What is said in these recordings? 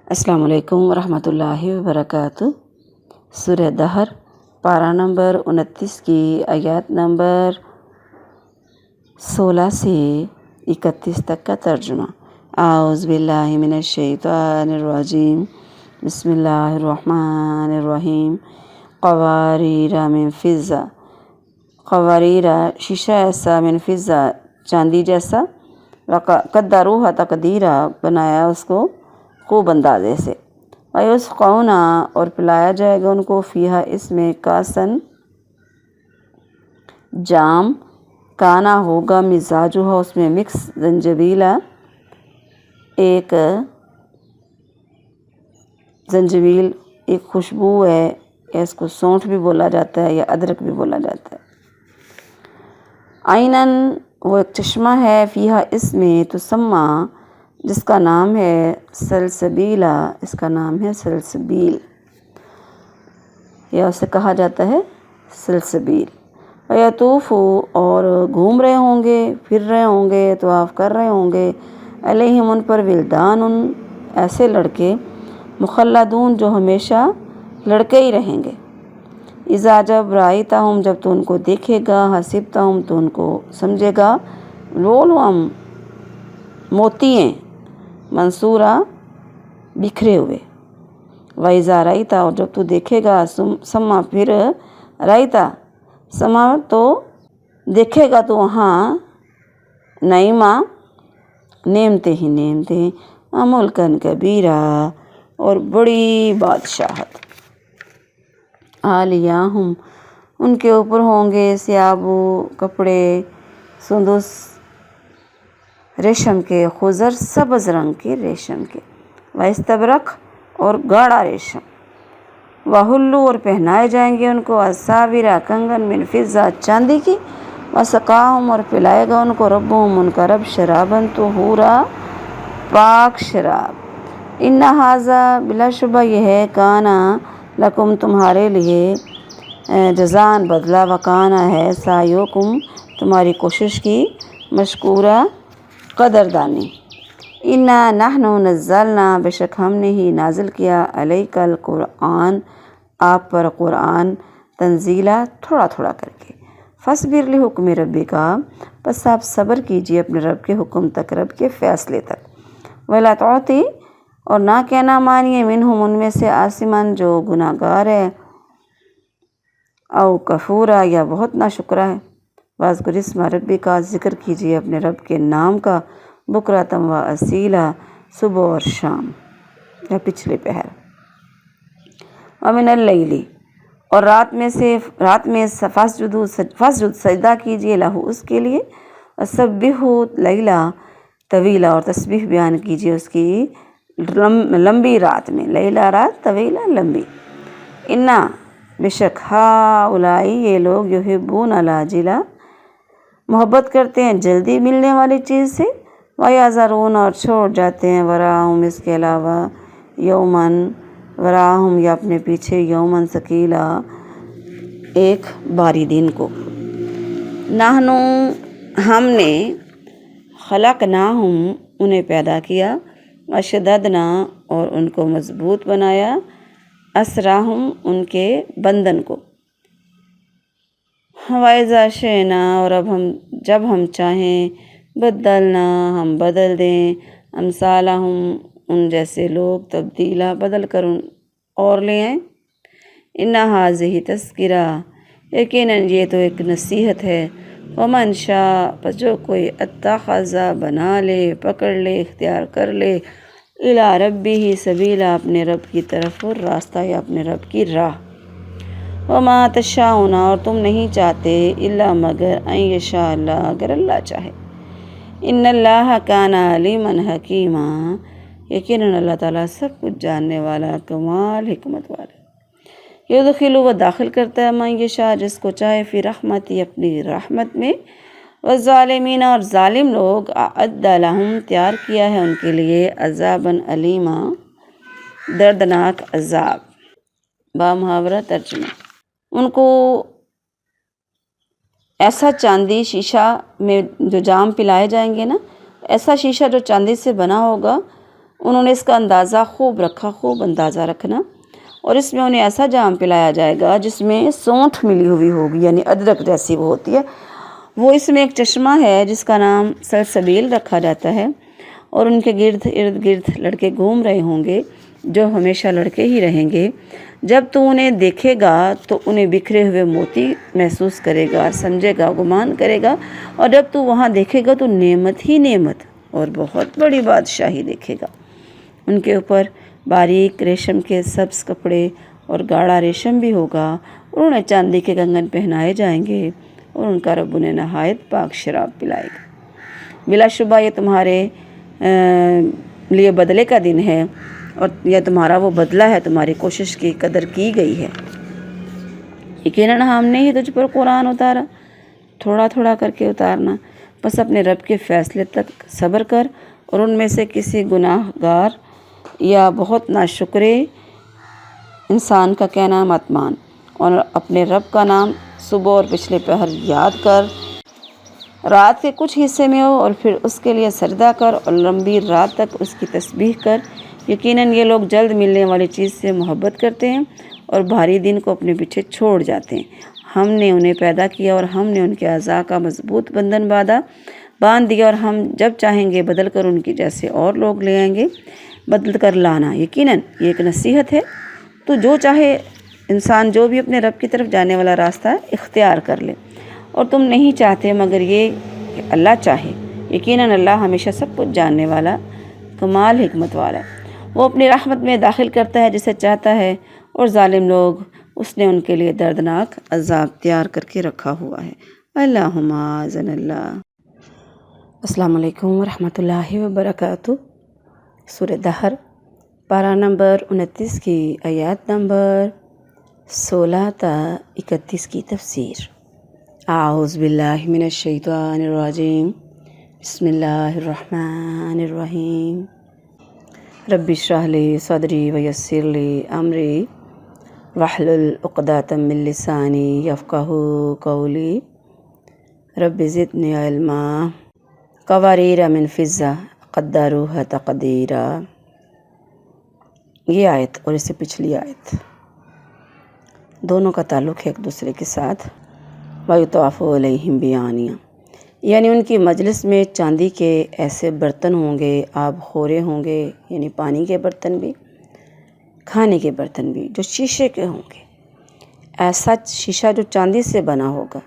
السلام علیکم ورحمۃ اللہ وبرکاتہ۔ سورہ دہر پارہ نمبر 29 کی آیات نمبر 16 سے 31 تک کا ترجمہ۔ اعوذ باللہ من الشیطان الرجیم، بسم اللہ الرحمن الرحیم۔ قواریر من فضہ، قواریرہ شیشہ ایسا، من فضہ چاندی جیسا، قدروہا تقدیرہ بنایا اس کو خوب اندازے سے، ویسقون اور پلایا جائے گا ان کو، فیہا اس میں، کاسن جام، کانا ہوگا، مزاجہا اس میں مکس، زنجبیلا ایک زنجبیل ایک خوشبو ہے، اس کو سونٹھ بھی بولا جاتا ہے یا ادرک بھی بولا جاتا ہے۔ عیناً وہ ایک چشمہ ہے، فیہا اس میں، تسمہ جس کا نام ہے سلسبیلا، اس کا نام ہے سلسبیل، یا اسے کہا جاتا ہے سلسبیل۔ ویطوف اور گھوم رہے ہوں گے، پھر رہے ہوں گے، طواف کر رہے ہوں گے، علیہم ان پر، ولدان ایسے لڑکے، مخلدون جو ہمیشہ لڑکے ہی رہیں گے۔ اذا جب رأیتہم جب تو ان کو دیکھے گا، حسبتہم تو ان کو سمجھے گا، لؤلؤم موتی ہیں، منصورہ بکھرے ہوئے۔ وَإِذَا رَأَيْتَ اور جب تو دیکھے گا، ثم پھر رأیت ثم تو دیکھے گا تو وہاں نعیمہ نعمتیں ہی نعمتیں، ملکن کبیرہ اور بڑی بادشاہت۔ عالیہم ان کے اوپر ہوں گے، ثیابو کپڑے، سندس ریشم کے، خضر سبز رنگ کے ریشم کے، واستبرق اور گاڑا ریشم، وحلو اور پہنائے جائیں گے ان کو، اساورہ کنگن، من فضہ چاندی کی، وسقاہم اور پلائے گا ان کو، ربہم ان کا رب، شرابن طہورا پاک شراب۔ ان ھذا بلا شبہ یہ ہے، کانا لکم تمہارے لیے، جزان بدلہ، وکانا ہے، سعیکم تمہاری کوشش کی، مشکورہ قدردانی۔ انا نحن نزلنا بے شک ہم نے ہی نازل کیا، علیک القرآن آپ پر قرآن، تنزیلا تھوڑا تھوڑا کر کے۔ فاصبر لحکم ربک بس آپ صبر کیجئے اپنے رب کے حکم تک، رب کے فیصلے تک۔ ولا تعطی اور نہ کہنا مانیے، منہم ان میں سے، عاصماً جو گناہ گار ہے، او کفورا یا بہت ناشکرا ہے۔ واذکر اسم ربک ذکر کیجئے اپنے رب کے نام کا، بکرۃ و اصیلا صبح اور شام یا پچھلے پہر۔ ومن اللیل اور رات میں فاسجد سجدہ کیجئے، لہو اس کے لیے، وسبحہ لیلا طویلا اور تسبیح بیان کیجئے اس کی لمبی رات میں، لیلا رات، طویلا لمبی۔ انا بے شک ہؤلاء یہ لوگ، یحبون العاجلہ محبت کرتے ہیں جلدی ملنے والی چیز سے، ویذرون اور چھوڑ جاتے ہیں، وراءہم اس کے علاوہ، یومن وراءہم یا اپنے پیچھے، یومن ثقیلا ایک باری دن کو۔ نحن ہم نے، خلقناہم انہیں پیدا کیا، وشددنا اور ان کو مضبوط بنایا، اسرہم ان کے بندھن کو، وَإِذَا شِئْنَا اور اب جب ہم چاہیں، بدلنا ہم بدل دیں، امثالہم ان جیسے لوگ، تبدیلا بدل کر اور لے آئیں۔ ان ھذہ تذکرہ یقیناً یہ تو ایک نصیحت ہے، ومن شاء پس جو کوئی، اتخذ بنا لے، پکڑ لے، اختیار کر لے، الی ربہ سبیلا اپنے رب کی طرف راستہ یا اپنے رب کی راہ۔ وما تشاءون اور تم نہیں چاہتے، الا مگر، ان یشاء اللہ اگر اللہ چاہے۔ ان اللہ کان علیما حکیما یقیناً اللہ تعالیٰ سب کچھ جاننے والا، کمال حکمت والا۔ یدخل وہ داخل کرتا ہے، من یشاء جس کو چاہے، فی رحمتہ اپنی رحمت میں، والظالمین اور ظالم لوگ، اعد لہم تیار کیا ہے ان کے لیے، عذابا علیما دردناک عذاب۔ بامحاورہ ترجمہ۔ ان کو ایسا چاندی شیشہ میں جو جام پلائے جائیں گے نا، ایسا شیشہ جو چاندی سے بنا ہوگا، انہوں نے اس کا اندازہ خوب رکھا، خوب اندازہ رکھنا، اور اس میں انہیں ایسا جام پلایا جائے گا جس میں سونٹھ ملی ہوئی ہوگی، یعنی ادرک جیسی وہ ہوتی ہے۔ وہ اس میں ایک چشمہ ہے جس کا نام سلسبیل رکھا جاتا ہے، اور ان کے ارد گرد لڑکے گھوم رہے ہوں گے جو ہمیشہ لڑکے ہی رہیں گے۔ جب تو انہیں دیکھے گا تو انہیں بکھرے ہوئے موتی محسوس کرے گا، سمجھے گا، گمان کرے گا، اور جب تو وہاں دیکھے گا تو نعمت ہی نعمت اور بہت بڑی بادشاہی دیکھے گا۔ ان کے اوپر باریک ریشم کے سبز کپڑے اور گاڑھا ریشم بھی ہوگا، اور انہیں چاندی کے کنگن پہنائے جائیں گے، اور ان کا رب انہیں نہایت پاک شراب پلائے گا۔ بلا شبہ یہ تمہارے لیے بدلے کا دن ہے، اور یہ تمہارا وہ بدلہ ہے، تمہاری کوشش کی قدر کی گئی ہے۔ یقیناً ہم نے ہی تجھ پر قرآن اتارا، تھوڑا تھوڑا کر کے اتارنا، بس اپنے رب کے فیصلے تک صبر کر، اور ان میں سے کسی گناہ گار یا بہت ناشکرے انسان کا کہنا مت مان، اور اپنے رب کا نام صبح اور پچھلے پہر یاد کر، رات کے کچھ حصے میں ہو، اور پھر اس کے لیے سجدہ کر، اور لمبی رات تک اس کی تسبیح کر۔ یقیناً یہ لوگ جلد ملنے والی چیز سے محبت کرتے ہیں اور بھاری دن کو اپنے پیچھے چھوڑ جاتے ہیں۔ ہم نے انہیں پیدا کیا اور ہم نے ان کے اعضاء کا مضبوط بندھن باندھ دیا، اور ہم جب چاہیں گے بدل کر ان کی جیسے اور لوگ لے آئیں گے۔ بدل کر لانا یقیناً یہ ایک نصیحت ہے، تو جو چاہے انسان جو بھی اپنے رب کی طرف جانے والا راستہ اختیار کر لے، اور تم نہیں چاہتے مگر یہ کہ اللہ چاہے۔ یقیناً اللہ ہمیشہ سب کچھ جاننے والا، کمال حکمت والا ہے۔ وہ اپنی رحمت میں داخل کرتا ہے جسے چاہتا ہے، اور ظالم لوگ اس نے ان کے لیے دردناک عذاب تیار کر کے رکھا ہوا ہے۔ اللہم اعاذنا اللہ۔ السلام علیکم ورحمۃ اللہ وبرکاتہ۔ سورہ دہر، پارہ نمبر 29 کی آیات نمبر 16 تا 31 کی تفسیر۔ اعوذ باللہ من الشیطان الرجیم، بسم اللہ الرحمن الرحیم۔ رب اشرح لی صدری ویسر لی امری واحلل عقدۃ من لسانی یفقہوا قولی رب زدنی علما۔ قواریر من فضہ قدروها تقدیرا۔ یہ آیت اور اس سے پچھلی آیت دونوں کا تعلق ہے ایک دوسرے کے ساتھ۔ وَيُطَافُ عَلَيْهِمْ بِآنِيَةٍ، یعنی ان کی مجلس میں چاندی کے ایسے برتن ہوں گے، آب خورے ہوں گے، یعنی پانی کے برتن بھی، کھانے کے برتن بھی، جو شیشے کے ہوں گے۔ ایسا شیشہ جو چاندی سے بنا ہوگا۔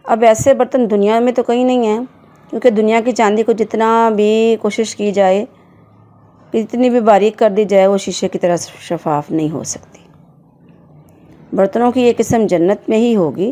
اب ایسے برتن دنیا میں تو کہیں نہیں ہیں، کیونکہ دنیا کی چاندی کو جتنا بھی کوشش کی جائے، اتنی بھی باریک کر دی جائے، وہ شیشے کی طرح شفاف نہیں ہو سکتی۔ برتنوں کی یہ قسم جنت میں ہی ہوگی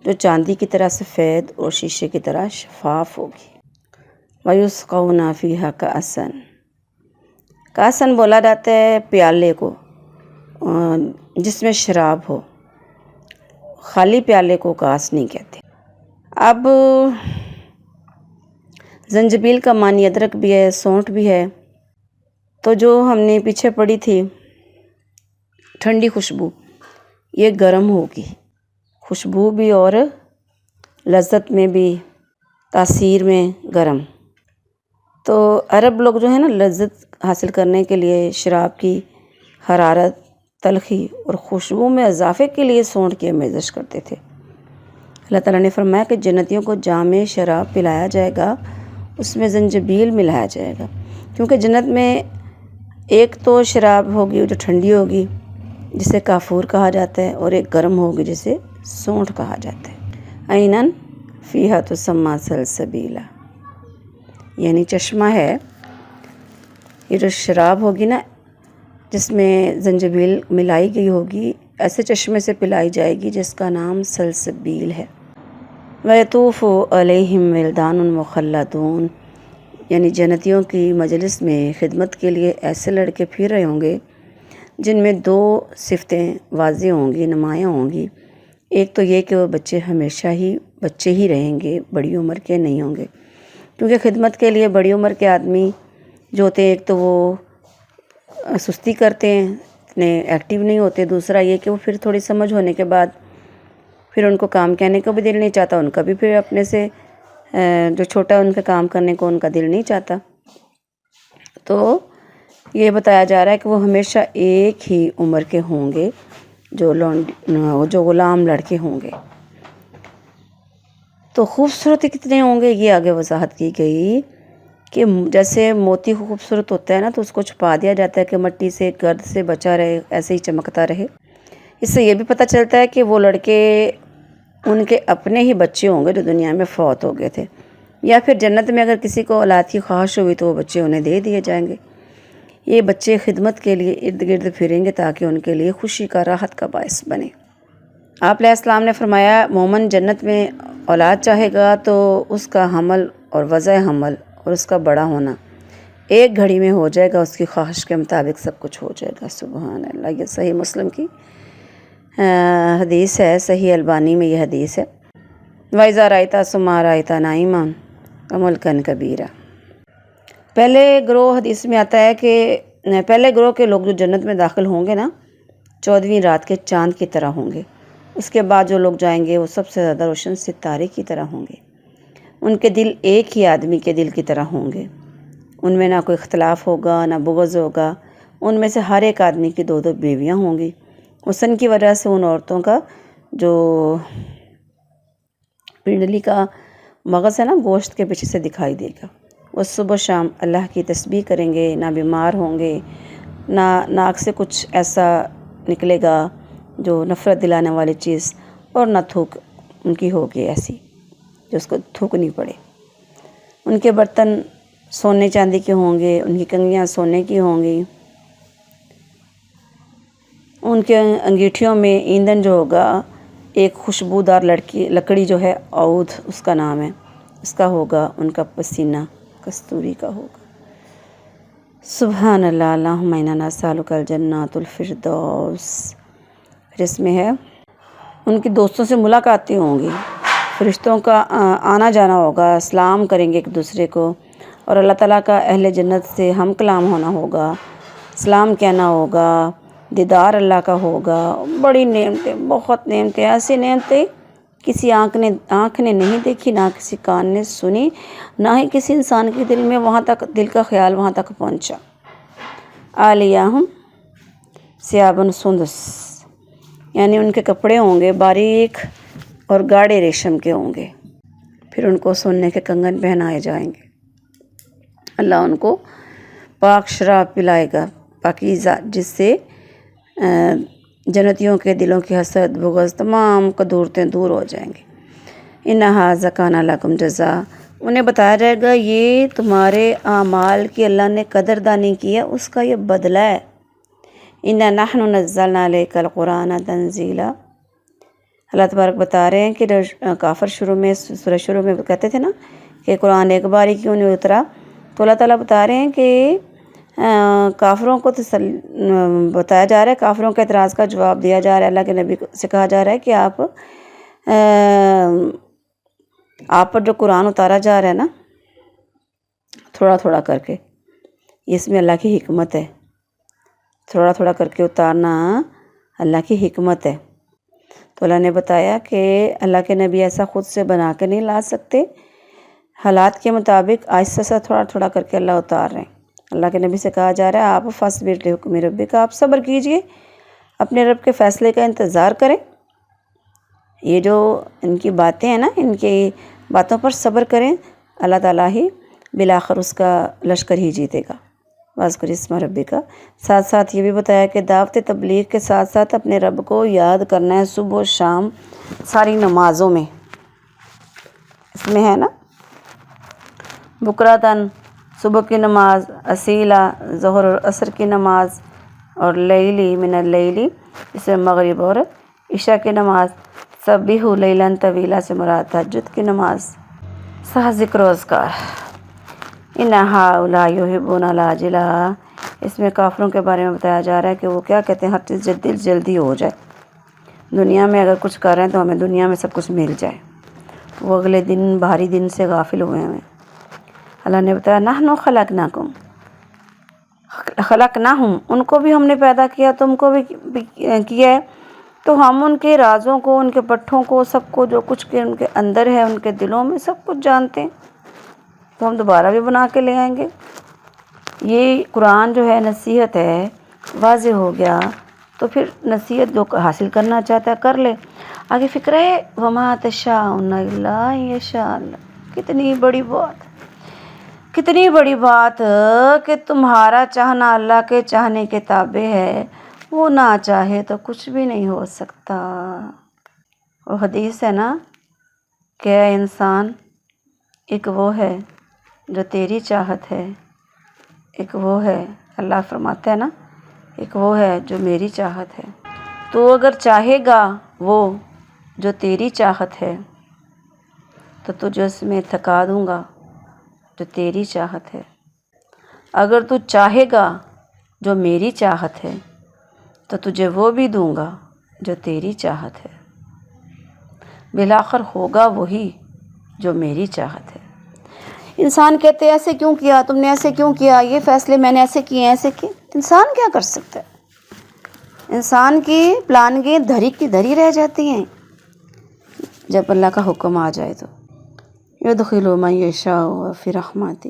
جو چاندی کی طرح سفید اور شیشے کی طرح شفاف ہوگی۔ وَيُسْقَوْنَ فِيهَا كَأْسًا، کاسن بولا جاتا ہے پیالے کو جس میں شراب ہو، خالی پیالے کو کاس نہیں کہتے۔ اب زنجبیل کا معنی ادرک بھی ہے، سونٹھ بھی ہے، تو جو ہم نے پیچھے پڑھی تھی ٹھنڈی خوشبو، یہ گرم ہوگی، خوشبو بھی اور لذت میں بھی، تاثیر میں گرم۔ تو عرب لوگ جو ہے نا، لذت حاصل کرنے کے لیے شراب کی حرارت، تلخی اور خوشبو میں اضافے کے لیے سونٹھ کی آمیزش کرتے تھے۔ اللہ تعالیٰ نے فرمایا کہ جنتیوں کو جام شراب پلایا جائے گا، اس میں زنجبیل ملایا جائے گا، کیونکہ جنت میں ایک تو شراب ہوگی جو ٹھنڈی ہوگی جسے کافور کہا جاتا ہے، اور ایک گرم ہوگی جسے سونٹھ کہا جاتا ہے۔ عیناً فیہا تسمی سلسبیلا، یعنی چشمہ ہے، یہ جو شراب ہوگی نا جس میں زنجبیل ملائی گئی ہوگی، ایسے چشمے سے پلائی جائے گی جس کا نام سلسبیل ہے۔ وَيَطُوفُ عَلَيْهِمْ وِلْدَانٌ مُخَلَّدُونَ، یعنی جنتیوں کی مجلس میں خدمت کے لیے ایسے لڑکے پھر رہے ہوں گے جن میں دو صفتیں واضح ہوں گی، نمایاں ہوں گی۔ ایک تو یہ کہ وہ بچے ہمیشہ ہی بچے ہی رہیں گے، بڑی عمر کے نہیں ہوں گے، کیونکہ خدمت کے لیے بڑی عمر کے آدمی جو ہوتے ہیں، ایک تو وہ سستی کرتے ہیں، اتنے ایکٹیو نہیں ہوتے، دوسرا یہ کہ وہ پھر تھوڑی سمجھ ہونے کے بعد پھر ان کو کام کہنے کو بھی دل نہیں چاہتا، ان کا بھی پھر اپنے سے جو چھوٹا ان کا کام کرنے کو ان کا دل نہیں چاہتا۔ تو یہ بتایا جا رہا ہے کہ وہ ہمیشہ ایک ہی عمر کے ہوں گے جو غلام لڑکے ہوں گے۔ تو خوبصورت کتنے ہوں گے یہ آگے وضاحت کی گئی کہ جیسے موتی خوبصورت ہوتا ہے نا تو اس کو چھپا دیا جاتا ہے کہ مٹی سے گرد سے بچا رہے، ایسے ہی چمکتا رہے۔ اس سے یہ بھی پتہ چلتا ہے کہ وہ لڑکے ان کے اپنے ہی بچے ہوں گے جو دنیا میں فوت ہو گئے تھے، یا پھر جنت میں اگر کسی کو اولاد کی خواہش ہوئی تو وہ بچے انہیں دے دیے جائیں گے۔ یہ بچے خدمت کے لیے ارد گرد پھریں گے تاکہ ان کے لیے خوشی کا، راحت کا باعث بنے۔ آپ علیہ السلام نے فرمایا مومن جنت میں اولاد چاہے گا تو اس کا حمل اور وضع حمل اور اس کا بڑا ہونا ایک گھڑی میں ہو جائے گا، اس کی خواہش کے مطابق سب کچھ ہو جائے گا۔ سبحان اللہ۔ یہ صحیح مسلم کی حدیث ہے، صحیح البانی میں یہ حدیث ہے۔ وَإِذَا رَأَيْتَ ثُمَّ رَأَيْتَ نَعِيمًا وَمُلْكًا كَبِيرًا۔ پہلے گروہ حدیث میں آتا ہے کہ پہلے گروہ کے لوگ جو جنت میں داخل ہوں گے نا 14ویں رات کے چاند کی طرح ہوں گے۔ اس کے بعد جو لوگ جائیں گے وہ سب سے زیادہ روشن ستارے کی طرح ہوں گے۔ ان کے دل ایک ہی آدمی کے دل کی طرح ہوں گے، ان میں نہ کوئی اختلاف ہوگا نہ بغض ہوگا۔ ان میں سے ہر ایک آدمی کی 2 بیویاں ہوں گی۔ حسن کی وجہ سے ان عورتوں کا جو پنڈلی کا مغز ہے نا گوشت کے پیچھے سے دکھائی دے گا۔ وہ صبح شام اللہ کی تسبیح کریں گے، نہ بیمار ہوں گے، نہ ناک سے کچھ ایسا نکلے گا جو نفرت دلانے والی چیز، اور نہ تھوک ان کی ہوگی ایسی جو اس کو تھوکنی پڑے۔ ان کے برتن سونے چاندی کے ہوں گے، ان کی کنگھیاں سونے کی ہوں گی، ان کے انگیٹھیوں میں ایندھن جو ہوگا ایک خوشبودار لکڑی جو ہے عود اس کا نام ہے، اس کا ہوگا، ان کا پسینہ کستوری کا ہوگا۔ سبحان اللہ۔ اللہم انا نسألک الجنۃ الفردوس۔ پھر اس میں ہے ان کی دوستوں سے ملاقاتیں ہوں گی، فرشتوں کا آنا جانا ہوگا، سلام کریں گے ایک دوسرے کو، اور اللہ تعالیٰ کا اہل جنت سے ہم کلام ہونا ہوگا، سلام کہنا ہوگا، دیدار اللہ کا ہوگا۔ بڑی نعمتیں، بہت نعمتیں، ایسی نعمتیں کسی آنکھ نے نہیں دیکھی، نہ کسی کان نے سنی، نہ ہی کسی انسان کے دل میں دل کا خیال وہاں تک پہنچا۔ عالیہم ثیاب سندس، یعنی ان کے کپڑے ہوں گے باریک اور گاڑھے ریشم کے ہوں گے، پھر ان کو سونے کے کنگن پہنائے جائیں گے۔ اللہ ان کو پاک شراب پلائے گا پاکیزہ، جس سے جنتیوں کے دلوں کی حسد، بغض، تمام قدورتیں دور ہو جائیں گے۔ اِنَّ هَٰذَا كَانَ لَكُمْ جَزَاءً، انہیں بتایا جائے گا یہ تمہارے اعمال کی اللہ نے قدردانی کی ہے، اس کا یہ بدلہ ہے۔ اِنَّا نَحْنُ نَزَّلْنَا عَلَيْكَ الْقُرْآنَ تَنزِيلًا۔ اللہ تبارک بتا رہے ہیں کہ کافر سورہ شروع میں کہتے تھے نا کہ قرآن ایک باری کیوں نہیں اترا، تو اللہ تعالیٰ بتا رہے ہیں کہ کافروں کو بتایا جا رہا ہے، کافروں کے اعتراض کا جواب دیا جا رہا ہے۔ اللہ کے نبی سے کہا جا رہا ہے کہ آپ پر جو قرآن اتارا جا رہا ہے نا تھوڑا تھوڑا کر کے، اس میں اللہ کی حکمت ہے، تھوڑا تھوڑا کر کے اتارنا اللہ کی حکمت ہے۔ تو اللہ نے بتایا کہ اللہ کے نبی ایسا خود سے بنا کے نہیں لا سکتے، حالات کے مطابق آہستہ سے تھوڑا تھوڑا کر کے اللہ اتار رہے ہیں۔ اللہ کے نبی سے کہا جا رہا ہے آپ فاصبر لحکم ربک، آپ صبر کیجئے، اپنے رب کے فیصلے کا انتظار کریں۔ یہ جو ان کی باتیں ہیں نا، ان کی باتوں پر صبر کریں، اللہ تعالیٰ ہی بالآخر اس کا لشکر ہی جیتے گا۔ واذکر اسم ربک، ساتھ ساتھ یہ بھی بتایا کہ دعوت تبلیغ کے ساتھ ساتھ اپنے رب کو یاد کرنا ہے صبح و شام ساری نمازوں میں۔ اس میں ہے نا بکراتن، صبح کی نماز، اصیلہ ظہر اور عصر کی نماز، اور لیلی من اللیلی اس میں مغرب اور عشاء کی نماز، سبحوا لیلا طویلا سے مراد تہجد کی نماز، سہ ذکر و اذکار۔ ان ہؤلاء یحبون العاجلہ، اس میں کافروں کے بارے میں بتایا جا رہا ہے کہ وہ کیا کہتے ہیں، ہر چیز جلدی ہو جائے، دنیا میں اگر کچھ کر رہے ہیں تو ہمیں دنیا میں سب کچھ مل جائے، وہ اگلے دن بھاری دن سے غافل ہوئے ہیں۔ اللہ نے بتایا نحن خلقناکم، خلقناہم، ان کو بھی ہم نے پیدا کیا، تم کو بھی کیا ہے، تو ہم ان کے رازوں کو، ان کے پٹھوں کو، سب کو، جو کچھ کے ان کے اندر ہے، ان کے دلوں میں سب کچھ جانتے ہیں، تو ہم دوبارہ بھی بنا کے لے آئیں گے۔ یہ قرآن جو ہے نصیحت ہے، واضح ہو گیا، تو پھر نصیحت جو حاصل کرنا چاہتا ہے کر لے۔ آگے فکر ہے وما تشاءون الا ان یشاء اللہ۔ کتنی بڑی بات، کتنی بڑی بات کہ تمہارا چاہنا اللہ کے چاہنے کے تابع ہے، وہ نہ چاہے تو کچھ بھی نہیں ہو سکتا۔ وہ حدیث ہے نا کہ اے انسان، ایک وہ ہے جو تیری چاہت ہے، ایک وہ ہے، اللہ فرماتے ہیں نا، ایک وہ ہے جو میری چاہت ہے۔ تو اگر چاہے گا وہ جو تیری چاہت ہے تو تجھے اس میں تھکا دوں گا جو تیری چاہت ہے۔ اگر تو چاہے گا جو میری چاہت ہے تو تجھے وہ بھی دوں گا جو تیری چاہت ہے۔ بالآخر ہوگا وہی جو میری چاہت ہے۔ انسان کہتے ہیں ایسے کیوں کیا، تم نے ایسے کیوں کیا، یہ فیصلے میں نے ایسے کیے ایسے کیے۔ انسان کیا کر سکتا ہے؟ انسان کی پلاننگیں دھری کی دھری رہ جاتی ہیں جب اللہ کا حکم آ جائے تو۔ یدخل من یشاء فی رحمتہ،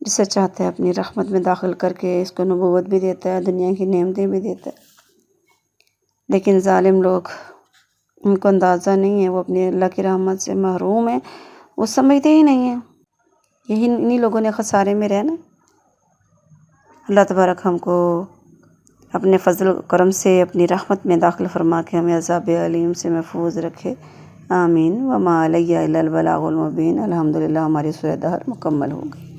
جسے چاہتا ہے اپنی رحمت میں داخل کر کے اس کو نبوت بھی دیتا ہے، دنیا کی نعمتیں بھی دیتا ہے۔ لیکن ظالم لوگ، ان کو اندازہ نہیں ہے، وہ اپنی اللہ کی رحمت سے محروم ہیں، وہ سمجھتے ہی نہیں ہیں۔ انہی لوگوں نے خسارے میں رہنا۔ اللہ تبارک ہم کو اپنے فضل و کرم سے اپنی رحمت میں داخل فرما کے ہمیں عذاب علیم سے محفوظ رکھے، آمین۔ وما علیہ الا البلاغ المبین۔ الحمدللہ ہماری سورہ دہر مکمل ہو گئی۔